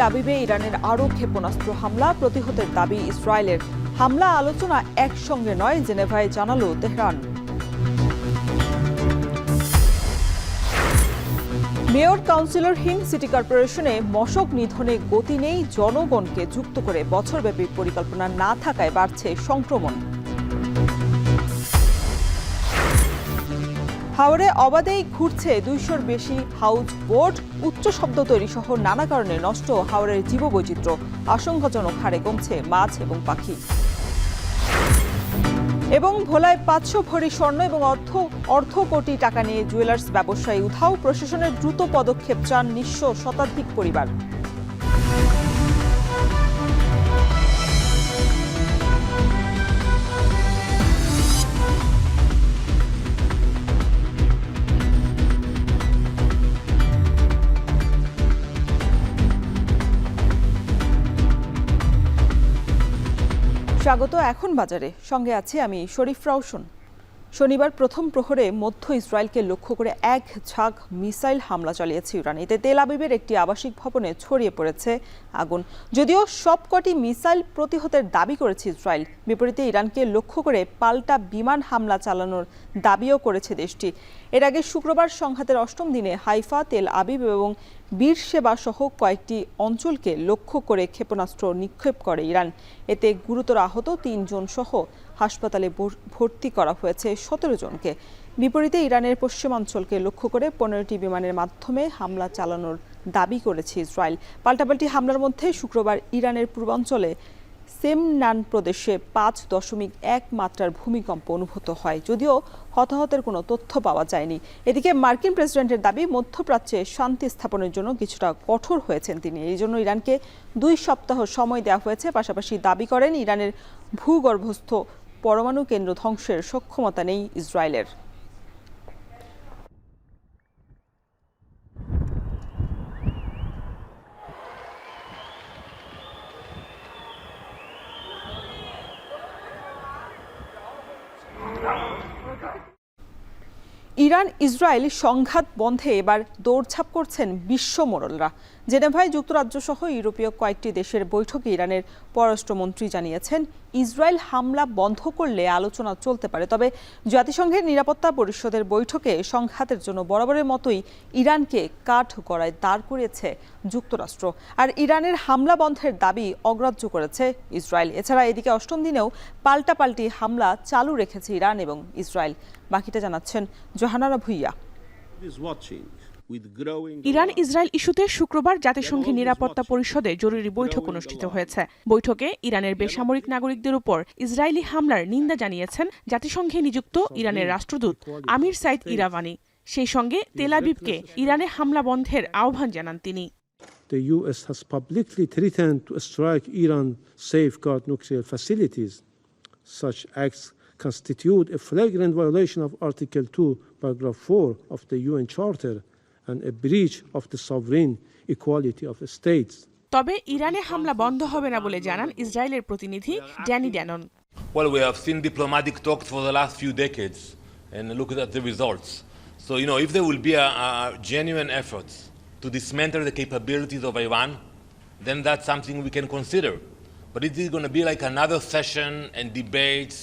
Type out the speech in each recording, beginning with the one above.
আবিবে ইরানের আরও ক্ষেপণাস্ত্র হামলা প্রতিহতের দাবি ইসরায়েলের। হামলা আলোচনা একসঙ্গে নয়, জেনেভায় জানালো তেহরান। মেয়র কাউন্সিলরহীন সিটি কর্পোরেশনে মশক নিধনে গতি নেই, জনগণকে যুক্ত করে বছরব্যাপী পরিকল্পনা না থাকায় বাড়ছে সংক্রমণ। হাওরে অবাধেই ঘুরছে 200-র বেশি হাউস বোট। উচ্চ শব্দ তৈরি সহ নানা কারণে নষ্ট হাওরের জীববৈচিত্র্য। আশঙ্কাজনক হারে কমছে মাছ এবং পাখি। এবং ভোলায় 500 ভরি স্বর্ণ এবং অর্ধ কোটি টাকা নিয়ে জুয়েলার্স ব্যবসায়ী উধাও। প্রশাসনের দ্রুত পদক্ষেপ চান নিঃস্ব শতাধিক পরিবার। স্বাগত এখন বাজারে, সঙ্গে আছে আমি শরীফ রাউশন। শনিবার প্রথম প্রহরে মধ্য ইসরায়েলকে লক্ষ্য করে এক ঝাঁক মিসাইল হামলা চালিয়েছে ইরান। এতে তেল আবিবের একটি আবাসিক ভবনে ছড়িয়ে পড়েছে আগুন। যদিও সবকটি মিসাইল প্রতিহতের দাবি করেছে ইসরায়েল, বিপরীতে ইরানকে লক্ষ্য করে পাল্টা বিমান হামলা চালানোর দাবিও করেছে দেশটি। এর আগে শুক্রবার সংঘাতের 8ম দিনে হাইফা, তেল আবিব এবং বীরশেবা সহ কয়েকটি অঞ্চলকে লক্ষ্য করে ক্ষেপণাস্ত্র নিক্ষেপ করে ইরান। এতে গুরুতর আহত 3 জন সহ হাসপাতালে ভর্তি করা হয়েছে 17 জনকে। বিপরীতে ইরানের পশ্চিমাঞ্চলকে লক্ষ্য করে 15টি বিমানের মাধ্যমে হামলা চালানোর দাবি করেছে ইসরায়েল। পাল্টাপাল্টি হামলার মধ্যে শুক্রবার ইরানের পূর্বাঞ্চলে সেমনান প্রদেশে 5.1 মাত্রার ভূমিকম্প অনুভূত হয়, যদিও হতাহতের কোনো তথ্য পাওয়া যায়নি। এদিকে মার্কিন প্রেসিডেন্টের দাবি, মধ্যপ্রাচ্যে শান্তি স্থাপনের জন্য কিছুটা কঠোর হয়েছেন তিনি। এই জন্য ইরানকে 2 সপ্তাহ সময় দেওয়া হয়েছে। পাশাপাশি দাবি করেন ইরানের ভূগর্ভস্থ পরমাণু কেন্দ্র ধ্বংসের সক্ষমতা নেই ইসরায়েলের। ইরান ইসরায়েল সংঘাত বন্ধে এবার দৌড়ঝাঁপ করছেন বিশ্ব মোড়লরা। জেনেভায় যুক্তরাজ্য সহ ইউরোপীয় কয়েকটি দেশের বৈঠকে ইরানের পররাষ্ট্রমন্ত্রী জানিয়েছেন, ইসরায়েল হামলা বন্ধ করলে আলোচনা চলতে পারে। তবে জাতিসংঘের নিরাপত্তা পরিষদের বৈঠকে সংঘাতের জন্য বরাবরের মতোই ইরানকে কাঠগড়ায় দাঁড় করিয়েছে যুক্তরাষ্ট্র। আর ইরানের হামলা বন্ধের দাবি অগ্রাহ্য করেছে ইসরায়েল। এছাড়া এদিকে 8ম দিনেও পাল্টাপাল্টি হামলা চালু রেখেছে ইরান এবং ইসরায়েল। বাকিটা জানাচ্ছেন জোহানারা ভুইয়া। ইরান ইসরায়েল ইস্যুতে শুক্রবার জাতিসংঘের নিরাপত্তা পরিষদে জরুরি বৈঠক অনুষ্ঠিত হয়েছে। বৈঠকে ইরানের বেসামরিক নাগরিকদের উপর ইসরায়েলি হামলার নিন্দা জানিয়েছেন জাতিসংঘে নিযুক্ত ইরানের রাষ্ট্রদূত আমির সাইদ ইরাভানি। সেই সঙ্গে তেল আবিবকে ইরানে হামলা বন্ধের আহ্বান জানান তিনি। The US has publicly threatened to strike Iran's safeguard nuclear facilities. Such acts constitute a flagrant violation of Article 2, Paragraph 4 of the UN Charter and a breach of the sovereign equality of states. তবে ইরানে হামলা বন্ধ হবে না বলে জানান ইসরায়েলের প্রতিনিধি Danny Danon. Well, we have seen diplomatic talks for the last few decades and look at the results. So, if there will be a genuine efforts to dismantle the capabilities of Iran, then that's something we can consider. But it is going to be like another session and debates.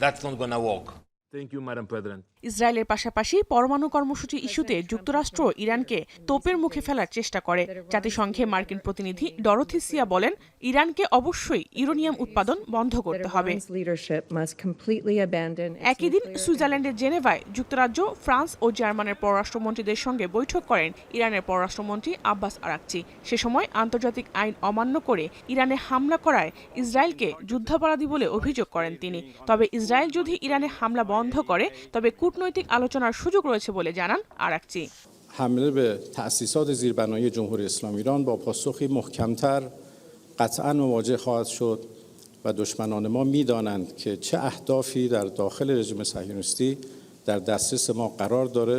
That's not going to work. Thank you, Madam President. ইসরায়েলের পাশাপাশি পরমাণু কর্মসূচি ইস্যুতে যুক্তরাষ্ট্র ইরানকে তোপের মুখে ফেলার চেষ্টা করে। জাতিসংঘে মার্কিন প্রতিনিধি ডরোথি সিয়া বলেন, ইরানকে অবশ্যই ইউরেনিয়াম উৎপাদন বন্ধ করতে হবে। একই দিন সুইজারল্যান্ডের জেনেভায় যুক্তরাজ্য, ফ্রান্স ও জার্মানের পররাষ্ট্রমন্ত্রীদের সঙ্গে বৈঠক করেন ইরানের পররাষ্ট্রমন্ত্রী আব্বাস আরাকচি। সে সময় আন্তর্জাতিক আইন অমান্য করে ইরানে হামলা করায় ইসরায়েলকে যুদ্ধাপরাধী বলে অভিযোগ করেন তিনি। তবে ইসরায়েল যদি ইরানে হামলা বন্ধ করে তবে কূটনৈতিক আলোচনার সুযোগ রয়েছে বলে জানান আরাকচি। حمله به تأسیسات زیربنایی جمهوری اسلامی ایران با پاسخی محکمتر قطعاً مواجه خواهد شد و دشمنان ما می‌دانند که چه اهدافی در داخل رژیم صهیونیستی در دسترس ما قرار داره।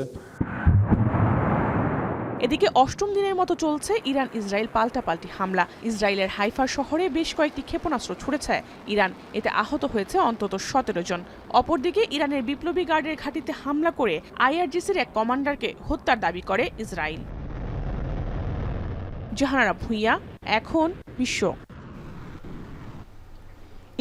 এদিকে 8ম দিনের মতো চলছে ইরান ইসরায়েল পাল্টাপাল্টি হামলা। ইসরায়েলের হাইফা শহরে বেশ কয়েকটি ক্ষেপণাস্ত্র ছুড়েছে ইরান। এতে আহত হয়েছে অন্তত 17 জন। অপরদিকে ইরানের বিপ্লবী গার্ডের ঘাঁটিতে হামলা করে IRGCর এক কমান্ডারকে হত্যার দাবি করে ইসরায়েল। জাহানারা ভুঁইয়া, এখন বিশ্ব।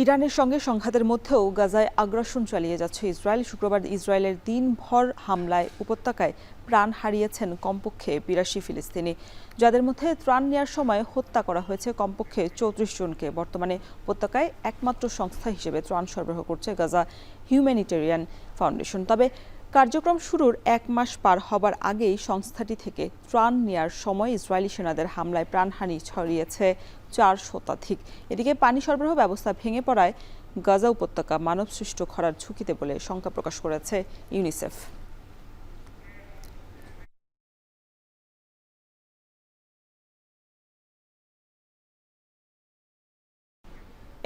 ইরানের সঙ্গে সংঘাতের মধ্যেও গাজায় আগ্রাসন চালিয়ে যাচ্ছে ইসরায়েল। শুক্রবার ইসরায়েলের দিনভর হামলায় উপত্যকায় প্রাণ হারিয়েছেন কমপক্ষে ৮২ ফিলিস্তিনি, যাদের মধ্যে ত্রাণ নেওয়ার সময় হত্যা করা হয়েছে কমপক্ষে ৩৪ জনকে। বর্তমানে উপত্যকায় একমাত্র সংস্থা হিসেবে ত্রাণ সরবরাহ করছে গাজা হিউম্যানিটেরিয়ান ফাউন্ডেশন। তবে কার্যক্রম শুরুর ১ মাস পার হবার আগেই সংস্থাটি থেকে ত্রাণ নেওয়ার সময় ইসরায়েলি সেনাদের হামলায় প্রাণহানি ছড়িয়েছে ৪ শতাধিক। এদিকে পানি সরবরাহ ব্যবস্থা ভেঙে পড়ায় গাজা উপত্যকা মানবসৃষ্ট খরার ঝুঁকিতে বলে শঙ্কা প্রকাশ করেছে ইউনিসেফ।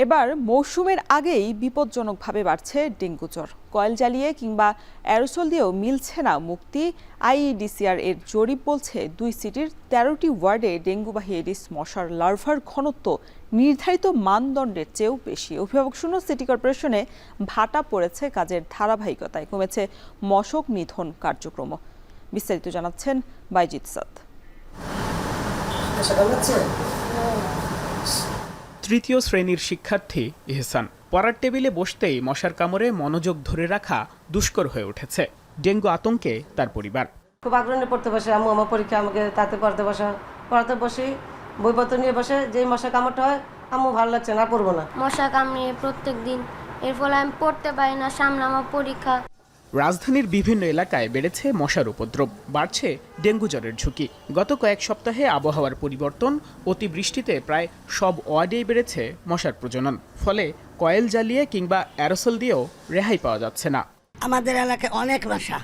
এবার মৌসুমের আগেই বিপজ্জনকভাবে বাড়ছে ডেঙ্গু জ্বর। কয়েল জ্বালিয়ে কিংবা অ্যারোসল দিয়েও মিলছে না মুক্তি। আইইডিসিআর এর জরিপ বলছে ২ সিটির ১৩টি ওয়ার্ডে ডেঙ্গুবাহী এডিস মশার লার্ভার ঘনত্ব নির্ধারিত মানদণ্ডের চেয়েও বেশি। অভিভাবক শূন্য সিটি কর্পোরেশনে ভাটা পড়েছে কাজের ধারাবাহিকতায়, কমেছে মশক নিধন কার্যক্রম। বিস্তারিত জানাচ্ছেন বাইজিৎ সাদ। তৃতীয় শ্রেণীর শিক্ষার্থী ইহসান পড়ার টেবিলে বসতেই মশার কামড়ে মনোযোগ ধরে রাখা দুষ্কর হয়ে উঠেছে। ডেঙ্গু আতঙ্কে তার পরিবার। খুব আগ্রহ নিয়ে পড়তে বসে, আম্মু আমার পরীক্ষা, আমাকে তাতে পড়াতে বসি, বইপত্র নিয়ে বসে, যেই মশা কামড়টা হয় আম্মু ভালো লাগছে না, পড়বো না। মশা কামড়িয়ে প্রত্যেক দিন, এর ফলে আমি পড়তে পারি না, সামনে আমার পরীক্ষা। রাজধানীর বিভিন্ন এলাকায় বেড়েছে মশার উপদ্রব, বাড়ছে ডেঙ্গু জ্বরের ঝুঁকি। গত কয়েক সপ্তাহে আবহাওয়ার পরিবর্তন, অতিবৃষ্টিতে প্রায় সব ওয়ার্ডেই বেড়েছে মশার প্রজনন। ফলে কয়েল জ্বালিয়ে কিংবা অ্যারোসল দিয়েও রেহাই পাওয়া যাচ্ছে না। আমাদের এলাকায় অনেক মশা,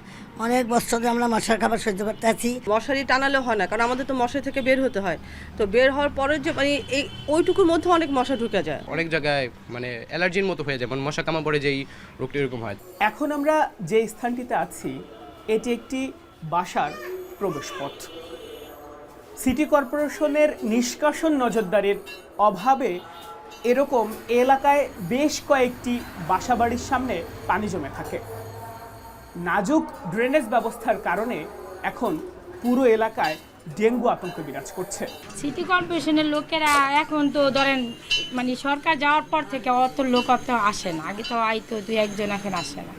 অনেক বছর ধরে আমরা মশার খাবার সহ্য করতে আছি। মশারি টানালে হয় না, কারণ আমাদের তো মশারি থেকে বের হতে হয়। তো বের হওয়ার পরে যে মানে এই ওইটুকুর মধ্যে অনেক মশা ঢুকে যায়, অনেক জায়গায় মানে অ্যালার্জির মতো হয়ে যায়, মানে মশা কামড় পড়ে যেই রোগটা এরকম হয়। এখন আমরা যে স্থানটিতে আছি এটি একটি বাসার প্রবেশপথ। সিটি কর্পোরেশনের নিষ্কাশন নজরদারির অভাবে এরকম এলাকায় বেশ কয়েকটি বাসাবাড়ির সামনে পানি জমে থাকে। নাজুক ড্রেনেজ ব্যবস্থার কারণে এখন পুরো এলাকায় ডেঙ্গু আতঙ্ক বিরাজ করছে। সিটি কর্পোরেশনের লোকেরা এখন তো ধরেন মানে সরকার যাওয়ার পর থেকে অত লোক অত আসে না, আগে তো আইতো ২-১ জন, এখন আসে না।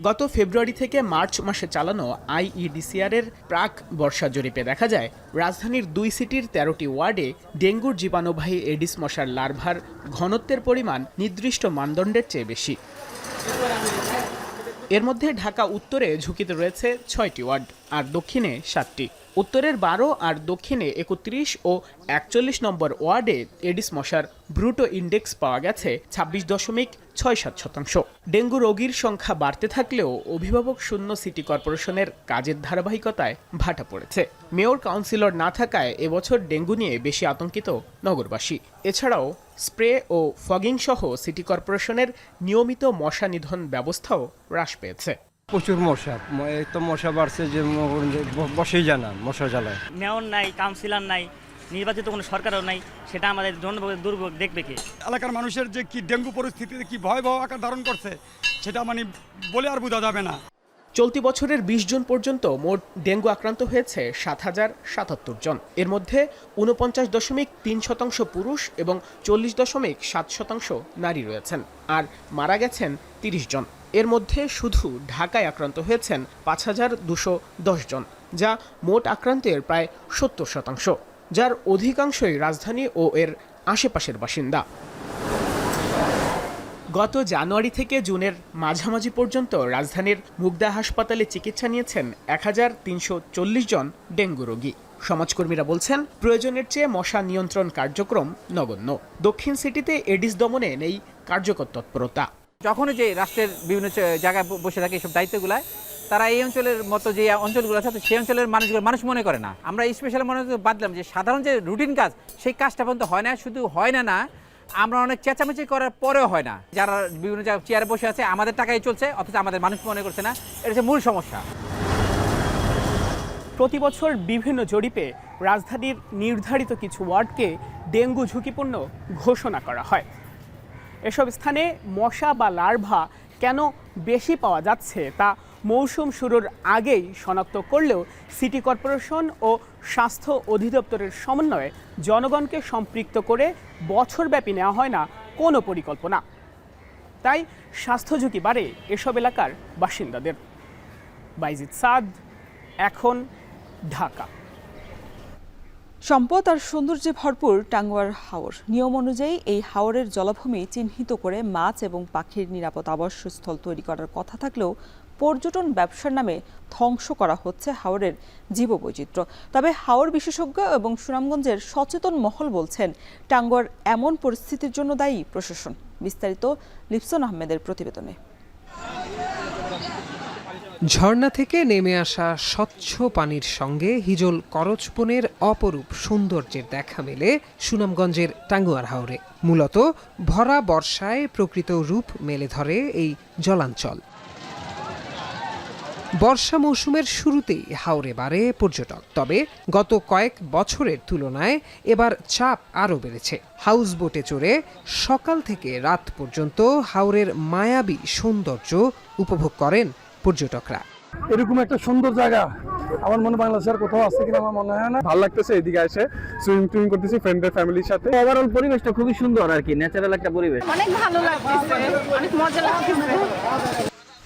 গত ফেব্রুয়ারি থেকে মার্চ মাসে চালানো আইইডিসিআর এর প্রাক বর্ষা জরিপে দেখা যায় রাজধানীর ২ সিটির ১৩টি ওয়ার্ডে ডেঙ্গুর জীবাণুবাহী এডিস মশার লার্ভার ঘনত্বের পরিমাণ নির্দিষ্ট মানদণ্ডের চেয়ে বেশি। এর মধ্যে ঢাকা উত্তরে ঝুঁকিতে রয়েছে ৬টি ওয়ার্ড আর দক্ষিণে ৭টি। উত্তরের ১২ আর দক্ষিণে ৩১ ও ৪১ নম্বর ওয়ার্ডে এডিস মশার ব্রুটো ইন্ডেক্স পাওয়া গেছে ২৬.৬৭%। ডেঙ্গু রোগীর সংখ্যা বাড়তে থাকলেও অভিভাবক শূন্য সিটি কর্পোরেশনের কাজের ধারাবাহিকতায় ভাটা পড়েছে। মেয়র কাউন্সিলর না থাকায় এবছর ডেঙ্গু নিয়ে বেশি আতঙ্কিত নগরবাসী। এছাড়াও স্প্রে ও ফগিং সহ সিটি কর্পোরেশনের নিয়মিত মশা নিধন ব্যবস্থাও হ্রাস পেয়েছে। প্রচুর মশা, এই তো মশা বাড়ছে যে বসেই জানা মশা জ্বালায়। মেয়র নাই, কাউন্সিলর নাই, নির্বাচিত কোনো সরকারও নাই, সেটা আমাদের দুর্ভোগ দেখবে কি? এলাকার মানুষের যে কি ডেঙ্গু পরিস্থিতিতে কি ভয়াবহ আকার ধারণ করছে সেটা মানে বলে আর বোঝা যাবে না। চলতি বছরের ২০ জুন পর্যন্ত মোট ডেঙ্গু আক্রান্ত হয়েছে ৭,০৭৭ জন। এর মধ্যে ৪৯.৩% পুরুষ এবং ৪০.৭% নারী রয়েছেন, আর মারা গেছেন ৩০ জন। এর মধ্যে শুধু ঢাকায় আক্রান্ত হয়েছেন ৫,২১০ জন, যা মোট আক্রান্তের প্রায় ৭০%, যার অধিকাংশই রাজধানী ও এর আশেপাশের বাসিন্দা। গত জানুয়ারি থেকে জুনের মাঝামাঝি পর্যন্ত রাজধানীর মুগদা হাসপাতালে চিকিৎসা নিয়েছেন ১,৩৪০ জন ডেঙ্গু রোগী। সমাজকর্মীরা বলছেন প্রয়োজনের চেয়ে মশা নিয়ন্ত্রণ কার্যক্রম নগণ্য। দক্ষিণ সিটিতে এডিস দমনে নেই কার্যকর তৎপরতা। যখন যে রাষ্ট্রের বিভিন্ন জায়গায় বসে থাকে এইসব দায়িত্বগুলায়, তারা এই অঞ্চলের মতো যে অঞ্চলগুলো আছে সেই অঞ্চলের মানুষ মনে করে না। আমরা স্পেশাল মনে বাদলাম যে সাধারণ যে রুটিন কাজ সেই কাজটা পর্যন্ত হয় না। শুধু হয় না, আমরা অনেক চেঁচামেচি করার পরেও হয় না। যারা বিভিন্ন জায়গায় চেয়ারে বসে আছে আমাদের টাকায় চলছে, অথচ আমাদের মানুষ মনে করছে না। এটা হচ্ছে মূল সমস্যা। প্রতি বছর বিভিন্ন জরিপে রাজধানীর নির্ধারিত কিছু ওয়ার্ডকে ডেঙ্গু ঝুঁকিপূর্ণ ঘোষণা করা হয়। এসব স্থানে মশা বা লার্ভা কেন বেশি পাওয়া যাচ্ছে তা মৌসুম শুরুর আগেই শনাক্ত করলেও সিটি কর্পোরেশন ও স্বাস্থ্য অধিদপ্তরের সমন্বয়ে জনগণকে সম্পৃক্ত করে বছরব্যাপী নেওয়া হয় না কোনো পরিকল্পনা। তাই স্বাস্থ্য ঝুঁকি বাড়ে এসব এলাকার বাসিন্দাদের। বাইজিদ সাদ, এখন, ঢাকা। সম্পদ আর সৌন্দর্যে ভরপুর টাঙ্গুয়ার হাওর। নিয়ম অনুযায়ী এই হাওরের জলাভূমি চিহ্নিত করে মাছ এবং পাখির নিরাপদ আবাসস্থল তৈরি করার কথা থাকলেও পর্যটন ব্যবসার নামে ধ্বংস করা হচ্ছে হাওরের জীববৈচিত্র্য। তবে হাওর বিশেষজ্ঞ এবং সুনামগঞ্জের সচেতন মহল বলছেন, টাঙ্গুয়ার এমন পরিস্থিতির জন্য দায়ী প্রশাসন। বিস্তারিত লিপসন আহমেদের প্রতিবেদনে। ঝর্ণা থেকে নেমে আসা স্বচ্ছ পানির সঙ্গে হিজল করচবনের অপরূপ সৌন্দর্যের দেখা মেলে সুনামগঞ্জের টাঙ্গুয়ার হাওরে। মূলত ভরা বর্ষায় প্রকৃত রূপ মেলে ধরে এই জলাঞ্চল। বর্ষা মৌসুমের শুরুতেই হাওরে বাড়ে পর্যটক। তবে গত কয়েক বছরের তুলনায় এবার চাপ আরও বেড়েছে। হাউস বোটে চড়ে সকাল থেকে রাত পর্যন্ত হাওরের মায়াবী সৌন্দর্য উপভোগ করেন পর্যটকরা। এরকম একটা সুন্দর জায়গা আমার মনে বাংলাদেশের কোথাও আছে কিনা আমার মনে হয় না। ভালো লাগতেছে এদিকে এসে সুইমিং করতেছি ফ্রেন্ডের ফ্যামিলির সাথে। ওভারঅল পরিবেশটা খুবই সুন্দর আর কি, ন্যাচারাল একটা পরিবেশ, অনেক ভালো লাগতেছে, অনেক মজা লাগতেছে।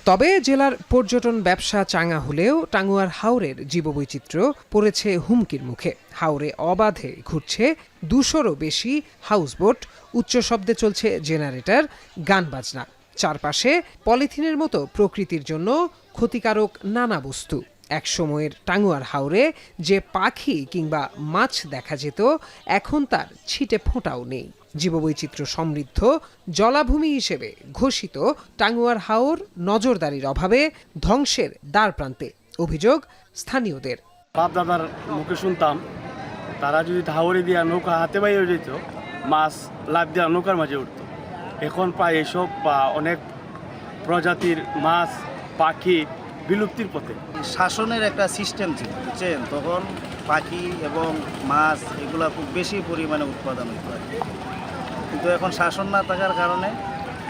তবে জেলার পর্যটন ব্যবসা চাঙা হলেও টাঙ্গুয়ার হাওরের জীববৈচিত্র্য পড়েছে হুমকির মুখে। হাওরে অবাধে ঘুরছে 200-রও বেশি হাউসবোট, উচ্চ শব্দে চলছে জেনারেটর, গান বাজনা। চারপাশে পলিথিনের মতো প্রকৃতির জন্য ক্ষতিকারক নানা বস্তু। এক সময়ের টাঙ্গুয়ার হাওরে যে পাখি কিংবা মাছ দেখা যেত, এখন তার ছিটে ফোঁটাও নেই। জীববৈচিত্র্য সমৃদ্ধ জলাভূমি হিসেবে ঘোষিত টাঙ্গুয়ার হাওর নজরদারির অভাবে ধ্বংসের দ্বার প্রান্তে। অভিযোগ স্থানীয়দের। বাপ দাদার মুখে শুনতাম, তারা যদি হাওরে দিয়া নৌকা হাতে বাইরে যেত, মাছ লাফ দেওয়া নৌকার মাঝে উঠত। এখন প্রায় এসব অনেক প্রজাতির মাছ পাখি বিলুপ্তির পথে। শাসনের একটা সিস্টেম ছিল, বুঝছেন, তখন পাখি এবং মাছ এগুলা খুব বেশি পরিমাণে উৎপাদন হইত, কিন্তু এখন শাসন না থাকার কারণে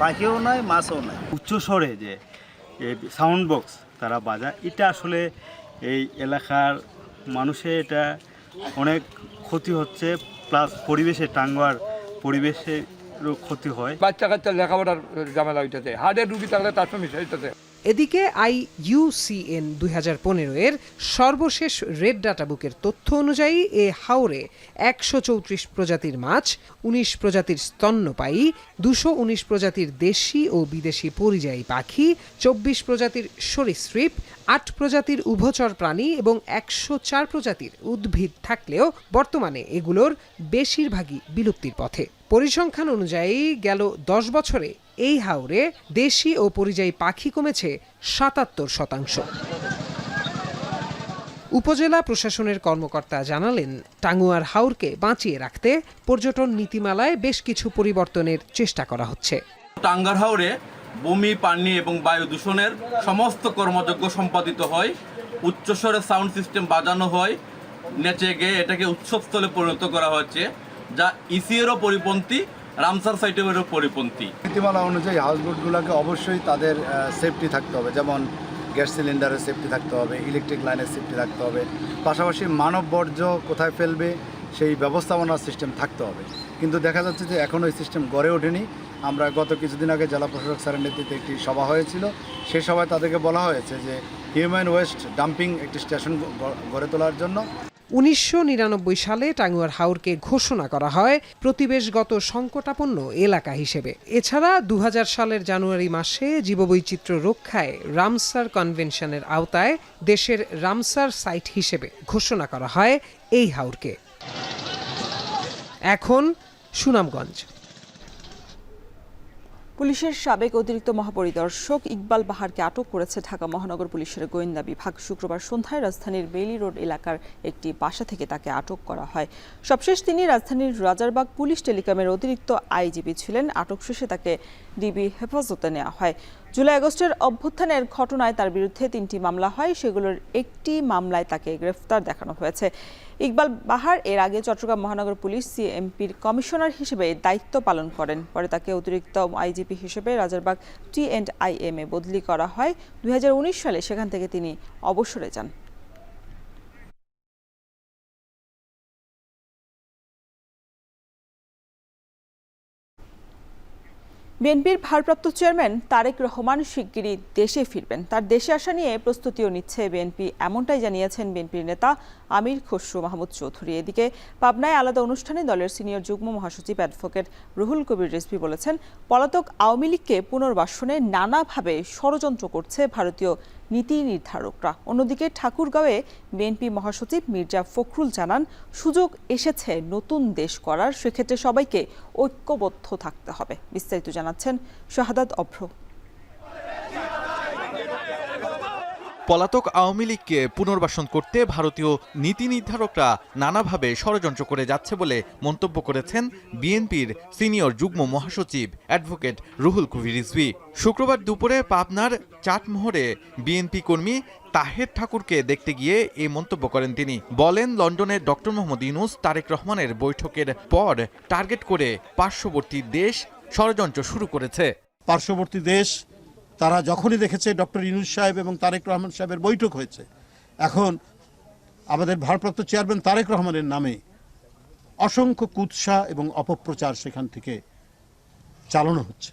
পাখিও নাই, মাছও নাই। উচ্চ স্বরে যে সাউন্ড বক্স তারা বাজায়, এটা আসলে এই এলাকার মানুষের এটা অনেক ক্ষতি হচ্ছে, প্লাস পরিবেশে টাঙ্গুয়ার পরিবেশেরও ক্ষতি হয়। বাচ্চা কাচ্চা লেখাপড়ার ঝামেলা হইতেছে, হার্টের রুগী থাকলে তার সমস্যা হইতেছে। এদিকে IUCN 2015-এর সর্বশেষ রেড ডাটা বুকের তথ্য অনুযায়ী এ হাওরে 134 প্রজাতির মাছ, 19 প্রজাতির স্তন্যপায়ী, 219 প্রজাতির দেশি ও বিদেশি পরিযায়ী পাখি, 24 প্রজাতির সরীসৃপ, 8 প্রজাতির উভচর প্রাণী এবং 104 প্রজাতির উদ্ভিদ থাকলেও বর্তমানে এগুলোর বেশিরভাগই বিলুপ্তির পথে। পরিসংখ্যান অনুযায়ী গেল 10 বছরে এই হাওরে দেশি ও পরিযায়ী পাখি কমেছে 77%। উপজেলা প্রশাসনের কর্মকর্তা জানালেন, টাঙ্গুয়ার হাওরকে বাঁচিয়ে রাখতে পর্যটন নীতিমালায় বেশ কিছু পরিবর্তনের চেষ্টা করা হচ্ছে। টাঙ্গুয়ার হাওরে ভূমি, পানি এবং বায়ু দূষণের সমস্ত কর্মযজ্ঞ সম্পাদিত হয়, উচ্চস্বরে সাউন্ড সিস্টেম বাজানো হয়, নেচে গিয়ে এটাকে উৎসবস্থলে পরিণত করা হচ্ছে, যা ইসিএরও পরিপন্থী, রামসার সাইটেরও পরিপন্থী। নীতিমালা অনুযায়ী হাউসবোটগুলোকে অবশ্যই তাদের সেফটি থাকতে হবে, যেমন গ্যাস সিলিন্ডারের সেফটি থাকতে হবে, ইলেকট্রিক লাইনের সেফটি থাকতে হবে, পাশাপাশি মানব বর্জ্য কোথায় ফেলবে সেই ব্যবস্থাপনার সিস্টেম থাকতে হবে। কিন্তু দেখা যাচ্ছে যে এখনও এই সিস্টেম গড়ে ওঠেনি। আমরা গত কিছুদিন আগে জেলা প্রশাসক স্যারের নেতৃত্বে একটি সভা হয়েছিল, সেই সভায় তাদেরকে বলা হয়েছে যে হিউম্যান ওয়েস্ট ডাম্পিং একটি স্টেশন গড়ে তোলার জন্য। 1999 সালে টাঙ্গুয়ার হাওরকে ঘোষণা করা হয় প্রতিবেশগত সংকটাপন্ন এলাকা হিসেবে। এছাড়া 2000 সালের জানুয়ারি মাসে জীববৈচিত্র্য রক্ষায় রামসার কনভেনশনের আওতায় দেশের রামসার সাইট হিসেবে ঘোষণা করা হয় এই হাওরকে। এখন সুনামগঞ্জ। পুলিশের সাবেক অতিরিক্ত মহাপরিদর্শক ইকবাল বাহারকে আটক করেছে ঢাকা মহানগর পুলিশের গোয়েন্দা বিভাগ। শুক্রবার সন্ধ্যায় রাজধানীর বেইলি রোড এলাকার একটি বাসা থেকে তাকে আটক করা হয়। সবশেষ তিনি রাজধানীর রাজারবাগ পুলিশ টেলিকমের অতিরিক্ত আইজিপি ছিলেন। আটক শেষে তাকে ডিবি হেফাজতে নেওয়া হয়। জুলাই আগস্টের অভ্যুত্থানের ঘটনায় তার বিরুদ্ধে 3টি মামলা হয়, সেগুলোর একটি মামলায় তাকে গ্রেফতার দেখানো হয়েছে। ইকবাল বাহার এর আগে চট্টগ্রাম মহানগর পুলিশ সিএমপির কমিশনার হিসেবে দায়িত্ব পালন করেন। পরে তাকে অতিরিক্ত আইজিপি হিসেবে রাজারবাগ T&IM এ বদলি করা হয়। 2019 সালে সেখান থেকে তিনি অবসরে যান। বিএনপির ভারপ্রাপ্ত চেয়ারম্যান তারেক রহমান শিগগিরই দেশে ফিরবেন। তার দেশে আসা নিয়ে প্রস্তুতিও নিচ্ছে বিএনপি, এমনটাই জানিয়েছেন বিএনপির নেতা আমির খসরু মাহমুদ চৌধুরী। এদিকে পাবনায় আলাদা অনুষ্ঠানে দলের সিনিয়র যুগ্ম মহাসচিব অ্যাডভোকেট রুহুল কবির রিজভী বলেছেন, পলাতক আওয়ামী লীগকে পুনর্বাসনে নানাভাবে ষড়যন্ত্র করছে ভারতীয় নীতি নির্ধারকরা। অন্যদিকে ঠাকুরগাঁওয়ে বিএনপি মহাসচিব মির্জা ফখরুল জানান, সুযোগ এসেছে নতুন দেশ করার, সেক্ষেত্রে সবাইকে ঐক্যবদ্ধ থাকতে হবে। বিস্তারিত জানাচ্ছেন শাহাদাত অভ্র। পলাতক আওয়ামী লীগকে পুনর্বাসন করতে ভারতীয় নীতি নির্ধারকরা নানাভাবে ষড়যন্ত্র করে যাচ্ছে বলে মন্তব্য করেছেন বিএনপির সিনিয়র যুগ্ম মহাসচিব অ্যাডভোকেট রুহুল কবির রিজভী। শুক্রবার দুপুরে পাবনার চাটমোহরে বিএনপি কর্মী তাহের ঠাকুরকে দেখতে গিয়ে এই মন্তব্য করেন তিনি। বলেন, লন্ডনের ডক্টর মোহাম্মদ ইউনূস তারেক রহমানের বৈঠকের পর টার্গেট করে পার্শ্ববর্তী দেশ ষড়যন্ত্র শুরু করেছে। পার্শ্ববর্তী দেশ তারা যখনই দেখেছে ডক্টর ইউনূস সাহেব এবং তারেক রহমান সাহেবের বৈঠক হয়েছে, এখন আমাদের ভারপ্রাপ্ত চেয়ারম্যান তারেক রহমানের নামে অসংখ্য কুৎসা এবং অপপ্রচার সেখান থেকে চালানো হচ্ছে।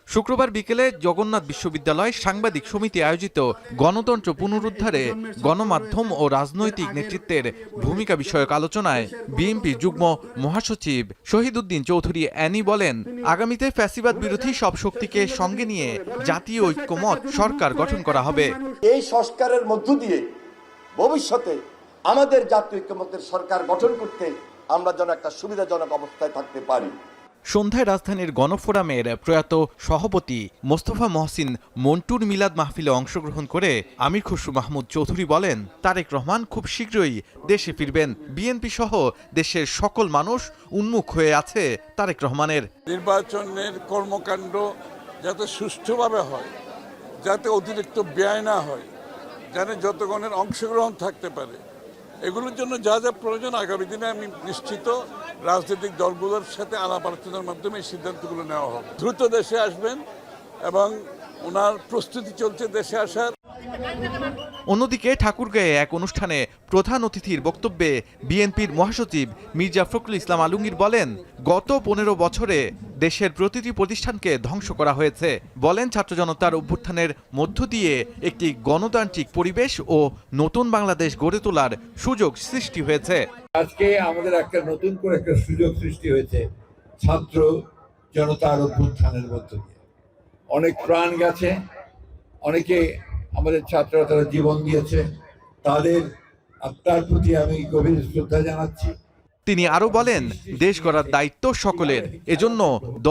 শুক্রবার বিকেলে জগন্নাথ বিশ্ববিদ্যালয় সাংবাদিক সমিতি আয়োজিত গণতন্ত্র পুনরুদ্ধারে গণমাধ্যম ও রাজনৈতিক নেতৃত্বের ভূমিকা বিষয়ক আলোচনায় বিএনপি যুগ্ম মহাসচিব শহীদউদ্দিন চৌধুরী অ্যানি বলেন, আগামীতে ফ্যাসিবাদ বিরোধী সব শক্তিকে সঙ্গে নিয়ে জাতীয় ঐক্যমত সরকার গঠন করা হবে। এই সংস্কারের মধ্য দিয়ে ভবিষ্যতে আমাদের জাতীয় ঐক্যমতের সরকার গঠন করতে আমরা যেন একটা সুবিধাজনক অবস্থায় থাকতে পারি। সন্ধ্যায় রাজধানীর গণফোরামের প্রয়াত সভাপতি মোস্তফা মহসিন মন্টুর মিলাদ মাহফিলে অংশগ্রহণ করে আমির খসরু মাহমুদ চৌধুরী বলেন, তারেক রহমান খুব শীঘ্রই দেশে ফিরবেন। বিএনপি সহ দেশের সকল মানুষ উন্মুখ হয়ে আছে তারেক রহমানের। নির্বাচনের কর্মকাণ্ড যাতে সুষ্ঠুভাবে হয়, যাতে অতিরিক্ত ব্যয় না হয়, যাতে যতক্ষণের অংশগ্রহণ থাকতে পারে, এগুলোর জন্য যা যা প্রয়োজন আগামী দিনে আমি নিশ্চিত রাজনৈতিক দলগুলোর সাথে আলাপ আলোচনার মাধ্যমে এই সিদ্ধান্তগুলো নেওয়া হবে। দ্রুত দেশে আসবেন এবং ওনার প্রস্তুতি চলছে দেশে আসার। অন্যদিকে ঠাকুরগাঁয়ে এক অনুষ্ঠানে প্রধান অতিথির বক্তব্যে বিএনপির মহাসচিব মির্জা ফখরুল ইসলাম আলমগীর বলেন, গত 15 বছরে দেশের প্রতিটি প্রতিষ্ঠানকে ধ্বংস করা হয়েছে। বলেন, ছাত্র জনতার অভ্যুত্থানের মধ্য দিয়ে একটি গণতান্ত্রিক পরিবেশ ও নতুন বাংলাদেশ গড়ে তোলার সুযোগ সৃষ্টি হয়েছে। আজকে আমাদের একটা নতুন করে একটা সুযোগ সৃষ্টি হয়েছে ছাত্র জনতার অভ্যুত্থানের মধ্য দিয়ে। অনেক প্রাণ গেছে, অনেকে আমাদের ছাত্ররা তারা জীবন দিয়েছে, তাদের আত্মার প্রতি আমি গভীর শ্রদ্ধা জানাচ্ছি। তিনি আরো বলেন, দেশ গড়ার দায়িত্ব সকলের, এজন্য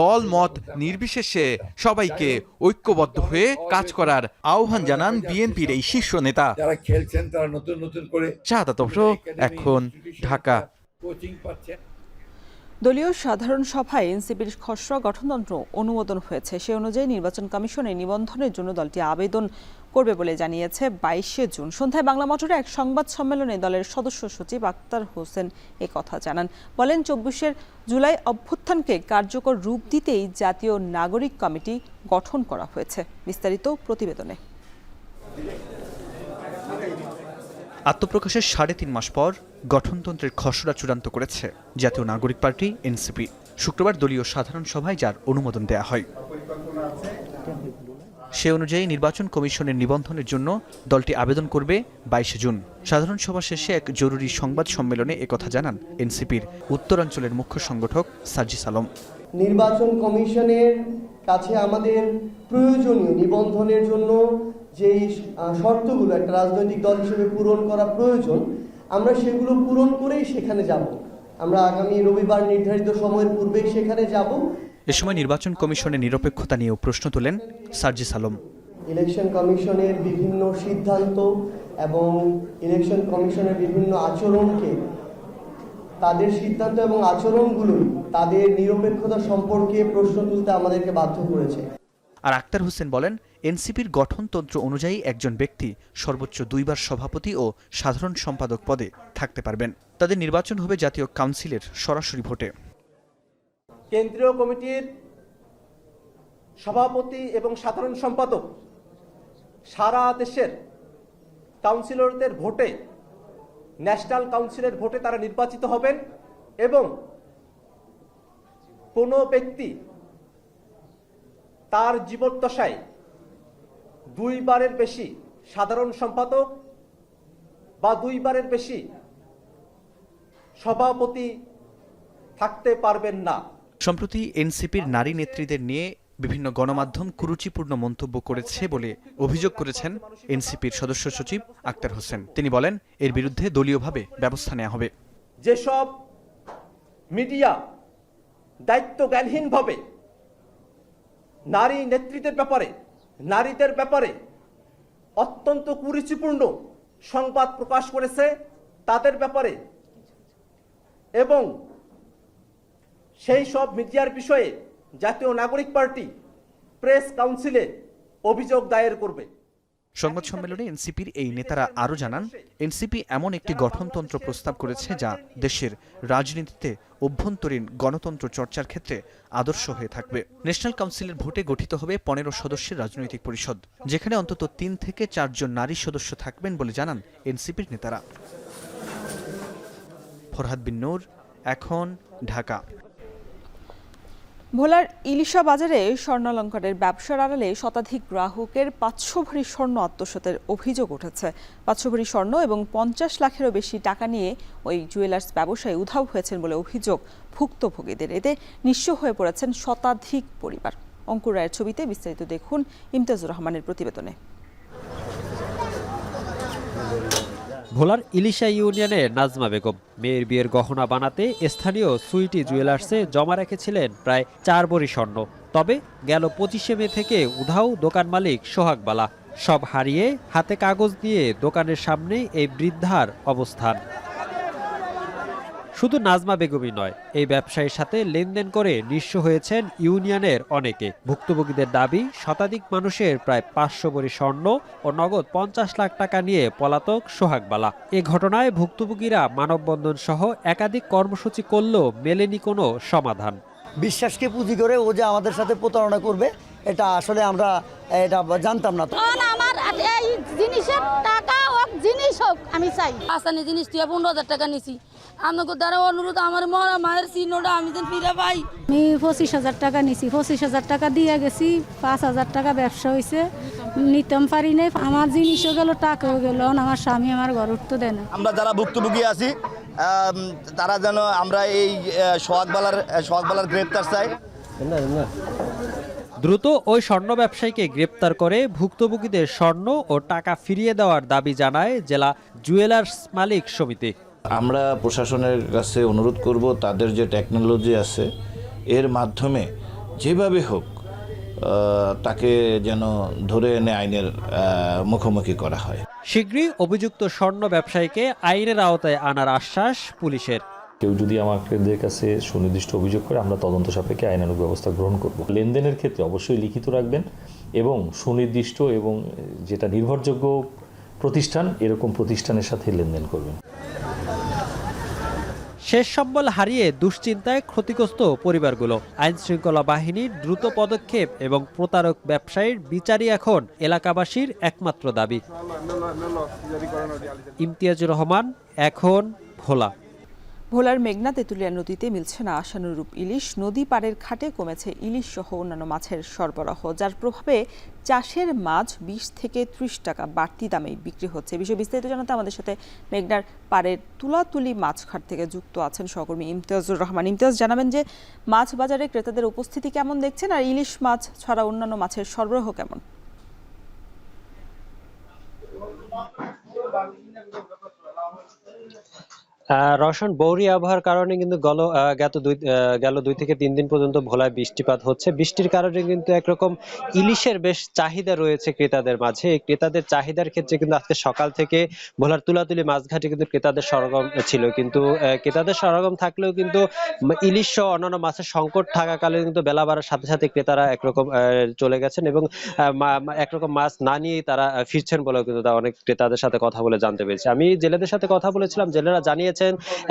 দল মত নির্বিশেষে সবাইকে ঐক্যবদ্ধ হয়ে কাজ করার আহ্বান জানান বিএনপির এই শীর্ষ নেতা। যারা খেলছেন তারা নতুন নতুন করে। শাহাদাত অভ্র, এখন ঢাকা। কোচিং পাচ্ছেন। দলীয় সাধারণ সভায় এনসিপির খসড়া গঠনতন্ত্র অনুমোদন হয়েছে। সে অনুযায়ী নির্বাচন কমিশনে নিবন্ধনের জন্য দলটি আবেদন করবে বলে জানিয়েছে 22 জুন। সন্ধ্যায় বাংলা মোটরে এক সংবাদ সম্মেলনে দলের সদস্য সচিব আক্তার হোসেন কথা জানান। বলেন, 24 জুলাই অভ্যুত্থানকে কার্যকর রূপ দিতেই জাতীয় নাগরিক কমিটি গঠন করা হয়েছে। বিস্তারিত প্রতিবেদনে। আত্মপ্রকাশের 3.5 মাস পর গঠনতন্ত্রের খসড়া চূড়ান্ত করেছে জাতীয় নাগরিক পার্টি এনসিপি। শুক্রবার দলীয় সাধারণ সভায় যার অনুমোদন দেয়া হয়। সে অনুযায়ী নির্বাচন কমিশনের নিবন্ধনের জন্য দলটি আবেদন করবে 22 জুন। সাধারণ সভা শেষে এক জরুরি সংবাদ সম্মেলনে একথা জানান এনসিপির উত্তরাঞ্চলের মুখ্য সংগঠক সার্জিস আলম। নির্বাচন কমিশনের কাছে আমাদের প্রয়োজনীয় নিবন্ধনের জন্য যেই শর্তগুলো একটা রাজনৈতিক দল হিসেবে পূরণ করা প্রয়োজন, আমরা সেগুলো পূরণ করেই সেখানে যাব। আমরা আগামী রবিবার নির্ধারিত সময়ের পূর্বেই সেখানে যাব। এ সময় নির্বাচন কমিশনের নিরপেক্ষতা নিয়েও প্রশ্ন তোলেন সার্জিস আলম। ইলেকশন কমিশনের বিভিন্ন সিদ্ধান্ত এবং ইলেকশন কমিশনের বিভিন্ন আচরণকে, তাদের সিদ্ধান্ত এবং আচরণগুলোই তাদের নিরপেক্ষতা সম্পর্কে প্রশ্ন তুলতে আমাদেরকে বাধ্য করেছে। আর আক্তার হোসেন বলেন, এনসিপির গঠনতন্ত্র অনুযায়ী একজন ব্যক্তি সর্বোচ্চ 2 বার সভাপতি ও সাধারণ সম্পাদক পদে থাকতে পারবেন। তাদের নির্বাচন হবে জাতীয় কাউন্সিলের সরাসরি ভোটে। কেন্দ্রীয় কমিটির সভাপতি এবং সাধারণ সম্পাদক সারা দেশের কাউন্সিলরদের ভোটে, ন্যাশনাল কাউন্সিলের ভোটে তারা নির্বাচিত হবেন এবং কোনো ব্যক্তি তার জীবদ্দশায় 2 বারের বেশি সাধারণ সম্পাদক বা 2 বারের বেশি সভাপতি থাকতে পারবেন না। সম্প্রতি এনসিপির নারী নেত্রীদের নিয়ে বিভিন্ন গণমাধ্যম কুরুচিপূর্ণ মন্তব্য করেছে বলে অভিযোগ করেছেন এনসিপির সদস্য সচিব আক্তার হোসেন। তিনি বলেন, এর বিরুদ্ধে দলীয়ভাবে ব্যবস্থা নেওয়া হবে। যেসব মিডিয়া দায়িত্বজ্ঞানহীনভাবে নারী নেতৃত্বের ব্যাপারে, নারীদের ব্যাপারে অত্যন্ত কুরুচিপূর্ণ সংবাদ প্রকাশ করেছে, তাদের ব্যাপারে এবং সেই সব মিডিয়ার বিষয়ে জাতীয় নাগরিক পার্টি প্রেস কাউন্সিলে অভিযোগ দায়ের করবে। সংবাদ সম্মেলনে এনসিপির এই নেতারা আরও জানান, এনসিপি এমন একটি গঠনতন্ত্র প্রস্তাব করেছে যা দেশের রাজনীতিতে অভ্যন্তরীণ গণতন্ত্র চর্চার ক্ষেত্রে আদর্শ হয়ে থাকবে। ন্যাশনাল কাউন্সিলের ভোটে গঠিত হবে 15 সদস্যের রাজনৈতিক পরিষদ, যেখানে অন্তত 3 থেকে 4 জন নারী সদস্য থাকবেন বলে জানান এনসিপির নেতারা। ফরহাদ বিন নূর, এখন, ঢাকা। ভোলার ইলিশা বাজারে স্বর্ণালংকারের ব্যবসার আড়ালে শতাধিক গ্রাহকের 500 ভরি স্বর্ণ আত্মসাতের অভিযোগ উঠেছে। 500 ভরি স্বর্ণ এবং 50 লাখেরও বেশি টাকা নিয়ে ওই জুয়েলার্স ব্যবসায়ী উধাও হয়েছেন বলে অভিযোগ ভুক্তভোগীদের। এতে নিঃস্ব হয়ে পড়েছেন শতাধিক পরিবার। অঙ্কুর রায়ের ছবিতে বিস্তারিত দেখুন ইমতিয়াজুর রহমানের প্রতিবেদনে। ভোলার ইলিশা ইউনিয়নের নাজমা বেগম মেয়ের বিয়ের গহনা বানাতে স্থানীয় সুইটি জুয়েলার্সে জমা রেখেছিলেন প্রায় 4 ভরি স্বর্ণ। তবে গেল 25 মে থেকে উধাও দোকান মালিক সোহাগ বালা। সব হারিয়ে হাতে কাগজ নিয়ে দোকানের সামনে এই বৃদ্ধার অবস্থান। শুধু নাজমা বেগমই নয়, এই ব্যবসায়ীর সাথে লেনদেন করে নিঃস্ব হয়েছেন ইউনিয়নের অনেকে। ভুক্তভোগীদের দাবি, শতাধিক মানুষের প্রায় 500 ভরি স্বর্ণ ও নগদ 50 লাখ টাকা নিয়ে পলাতক সোহাগবালা। এ ঘটনায় ভুক্তভোগীরা মানববন্ধন সহ একাধিক কর্মসূচি করলেও মেলেনি কোনো সমাধান। বিশ্বাসকে পুঁজি করে ও যে আমাদের সাথে প্রতারণা করবে, এটা আসলে আমরা এটা জানতাম না। আমার এই জিনিসের টাকা হোক, জিনিস হোক, আমি চাই। আসানি জিনিস তুই 15,000 টাকা নিছি। আমাকে দ্বারা অনুরোধ, আমার মরা মায়ের চিহ্নটা আমি যেন ফিরে পাই। আমি 25,000 টাকা নিছি, 25,000 টাকা দিয়ে গেছি, 5,000 টাকা ব্যবসা হয়েছে, নিতাম পারি নাই। আমার জিনিসও গেল, টাকাও গেল, আমার স্বামী আমার ঘর উঠতে দেয় না। আমরা যারা ভুক্তভোগী আছি তারা যেন আমরা এই সোহাগবালার গ্রেপ্তার চাই। দ্রুত ওই স্বর্ণ ব্যবসায়ীকে গ্রেপ্তার করে ভুক্তভোগীদের স্বর্ণ ও টাকা ফিরিয়ে দেওয়ার দাবি জানায় জেলা জুয়েলার্স মালিক সমিতি। আমরা প্রশাসনের কাছে অনুরোধ করব, তাদের যে টেকনোলজি আছে এর মাধ্যমে যেভাবে হোক তাকে যেন ধরে এনে আইনের মুখোমুখি করা হয়। শীঘ্রই অভিযুক্ত স্বর্ণ ব্যবসায়ীকে আইনের আওতায় আনার আশ্বাস পুলিশের। কেউ যদি আমাদের কাছে সুনির্দিষ্ট অভিযোগ করে, আমরা তদন্ত সাপেক্ষে আইনানুগ ব্যবস্থা গ্রহণ করব। লেনদেনের ক্ষেত্রে অবশ্যই লিখিত রাখবেন এবং সুনির্দিষ্ট এবং যেটা নির্ভরযোগ্য প্রতিষ্ঠান, এরকম প্রতিষ্ঠানের সাথে লেনদেন করবেন। শেষ সম্বল হারিয়ে দুশ্চিন্তায় ক্ষতিগ্রস্ত পরিবারগুলো। আইন শৃঙ্খলা বাহিনীর দ্রুত পদক্ষেপ এবং প্রতারক ব্যবসায়ীর বিচারই এখন এলাকাবাসীর একমাত্র দাবি। ইমতিয়াজুর রহমান, এখন, ভোলা। ভোলার মেঘনা তেঁতুলিয়া নদীতে মিলছে না আশানুরূপ ইলিশ। নদী পাড়ের ঘাটে কমেছে ইলিশ সহ অন্যান্য মাছের সরবরাহ, যার প্রভাবে চাষের মাছ 20 থেকে 30 টাকা বাড়তি দামে বিক্রি হচ্ছে। বিষয়ে বিস্তারিত জানাতে আমাদের সাথে মেঘনার পাড়ের তুলাতুলি মাছঘাট থেকে যুক্ত আছেন সহকর্মী ইমতিয়াজুর রহমান। ইমতিয়াজ, জানাবেন যে মাছ বাজারে ক্রেতাদের উপস্থিতি কেমন দেখছেন, আর ইলিশ মাছ ছাড়া অন্যান্য মাছের সরবরাহ কেমন? রওশন, বৌরি আবহাওয়ার কারণে কিন্তু গেল 2 থেকে 3 দিন পর্যন্ত ভোলায় বৃষ্টিপাত হচ্ছে। বৃষ্টির কারণে কিন্তু একরকম ইলিশের বেশ চাহিদা রয়েছে ক্রেতাদের মাঝে। এই ক্রেতাদের চাহিদার ক্ষেত্রে কিন্তু আজকে সকাল থেকে ভোলার তুলাতুলি মাছঘাটে কিন্তু ক্রেতাদের সরগম ছিল। কিন্তু ক্রেতাদের সরগম থাকলেও কিন্তু ইলিশ সহ অন্যান্য মাছের সংকট থাকাকালে কিন্তু বেলা বাড়ার সাথে সাথে ক্রেতারা একরকম চলে গেছেন এবং একরকম মাছ না নিয়েই তারা ফিরছেন বলেও কিন্তু অনেক ক্রেতাদের সাথে কথা বলে জানতে পেরেছি। আমি জেলেদের সাথে কথা বলেছিলাম, জেলেরা জানিয়েছেন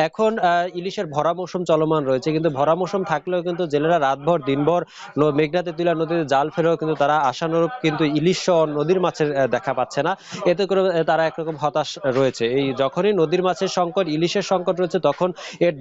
এখন ইলিশের ভরা মৌসুম চলমান রয়েছে, কিন্তু ভরা মৌসুম থাকলেও কিন্তু জেলেরা রাতভর দিনভর মেঘনা তেঁতুলিয়া নদীতে জাল ফেলেও কিন্তু তারা আশানুরূপ কিন্তু ইলিশ সহ নদীর মাছের দেখা পাচ্ছে না। এতে করে তারা একরকম হতাশ রয়েছে। এই যখনই নদীর মাছের সংকট, ইলিশের সংকট রয়েছে, তখন এর